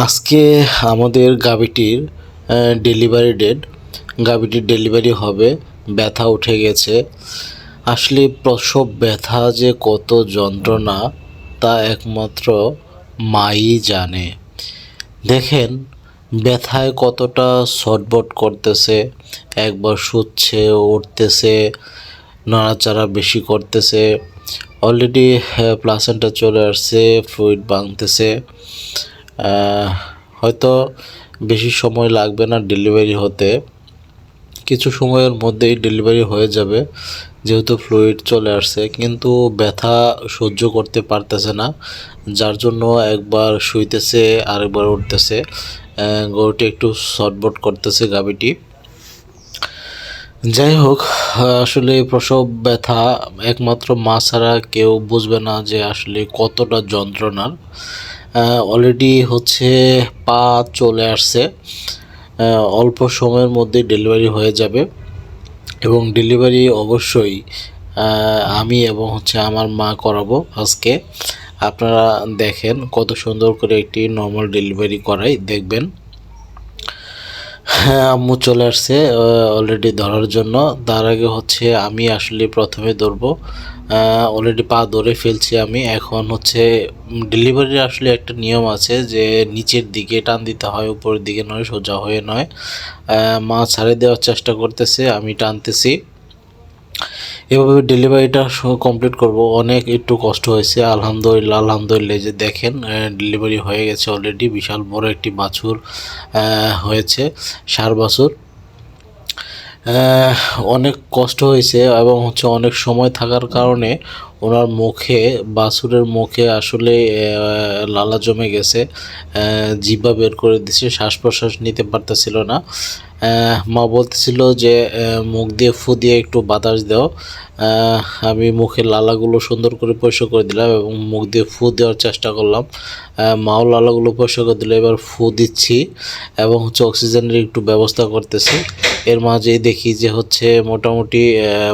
আজকে আমাদের গাভীটির delivery date. গাভীটির delivery হবে, ব্যথা উঠে গেছে। আসলে প্রসব ব্যথা যে কত যন্ত্রণা তা একমাত্র মাই জানে। দেখেন ব্যথায় কতটা ছটফট করতেছে, একবার শুচ্ছে, উঠতেছে, নড়াচড়া বেশি করতেছে। অলরেডি প্লাসেন্টা চলে আসছে, ফ্লুইড ভাঙতেছে। হয়তো বেশি সময় লাগবে না ডেলিভারি হতে, কিছু সময়ের মধ্যেই ডেলিভারি হয়ে যাবে যেহেতু ফ্লুইড চলে আসছে। কিন্তু ব্যথা সহ্য করতে পারতেছে না, যার জন্য একবার শুইতেছে আরেকবার উঠতেছে। গরুটি একটু ছটফট করতেছে গাভীটি। যাই হোক, আসলে প্রসব ব্যথা একমাত্র মা ছাড়া কেউ বুঝবে না যে আসলে কতটা যন্ত্রণার। অলরেডি পা চলে আসছে, অল্প সময়ের মধ্যে ডেলিভারি হয়ে যাবে এবং ডেলিভারি অবশ্যই আমি এবং আমার মা করাবো আজকে। আপনারা দেখেন কত সুন্দর করে একটি নর্মাল ডেলিভারি করাই, দেখবেন। হ্যাঁ, আম্মু চলে আসছে অলরেডি ধরার জন্য। তার আগে আমি আসলে প্রথমে ধরবো। অলরেডি পা ধরে ফেলছি আমি। এখন ডেলিভারির আসলে একটা নিয়ম আছে যে নিচের দিকে টান দিতে হয়, উপরের দিকে নয়, সোজা হয়ে নয়। মা ছাড়ে দেওয়ার চেষ্টা করতেছে, আমি টানতেছি। এভাবে ডেলিভারিটা কমপ্লিট করব। অনেক একটু কষ্ট হয়েছে, আলহামদুলিল্লাহ আলহামদুলিল্লাহ। যে দেখেন ডেলিভারি হয়ে গেছে অলরেডি। বিশাল বড় একটি বাছুর হয়েছে, ষাঁড় বাছুর। অনেক কষ্ট হয়েছে এবং অনেক সময় থাকার কারণে ওনার মুখে, বাছুরের মুখে আসলে লালা জমে গেছে, জিহ্বা বের করে দিছে, শ্বাস প্রশ্বাস নিতে পারতেছিল না। মা বলতেছিল যে মুখ দিয়ে ফু দিয়ে একটু বাতাস দাও। আমি মুখের লালাগুলো সুন্দর করে পরিষ্কার করে দিলাম এবং মুখ দিয়ে ফু দেওয়ার চেষ্টা করলাম। মাও লালাগুলো পরিষ্কার করে দিল। এবার ফু দিচ্ছি এবং অক্সিজেনের একটু ব্যবস্থা করতেছি। এর মাঝেই দেখি যে মোটামুটি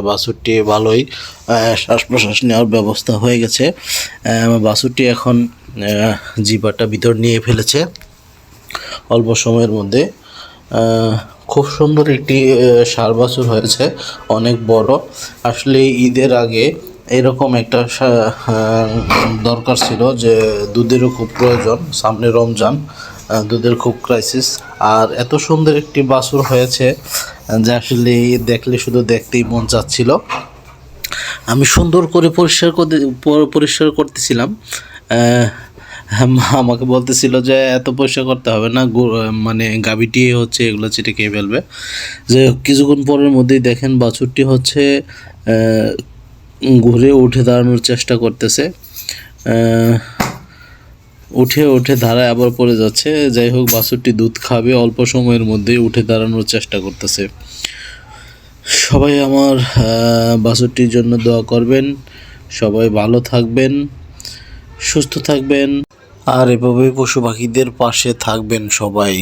বাছুরটি ভালোই শ্বাস প্রশ্বাস নেওয়ার ব্যবস্থা হয়ে গেছে। বাছুরটি এখন জিহ্বাটা ভিতর নিয়ে ফেলেছে অল্প সময়ের মধ্যে। খুব সুন্দর একটি ষাঁড় বাছুর হয়েছে, অনেক বড়। আসলে ঈদের আগে এরকম একটা দরকার ছিল, যে দুধেরও খুব প্রয়োজন, সামনে রমজান, দুধের খুব ক্রাইসিস। আর এত সুন্দর একটি বাছুর হয়েছে যে আসলে দেখলে শুধু দেখতেই মন চাচ্ছিল। আমি সুন্দর করে পরিষ্কার করতেছিলাম। মা আমাকে বলতেছিল যে এত পরিষ্কার করতে হবে না, মানে গাভীটি এগুলো চেটে খেয়ে ফেলবে। যে কিছুক্ষণ পরের মধ্যেই দেখেন বাছুরটি ঘুরে উঠে দাঁড়ানোর চেষ্টা করতেছে। উঠে দাঁড়ায় আবার পড়ে যাচ্ছে। যাই হোক, বাছুরটি দুধ খাবে, অল্প সময়ের মধ্যেই উঠে দাঁড়ানোর চেষ্টা করতেছে। সবাই আমার বাছুরটির জন্য দোয়া করবেন। সবাই ভালো থাকবেন, সুস্থ থাকবেন, আর এভাবে পশু পাখিদের পাশে থাকবেন সবাই।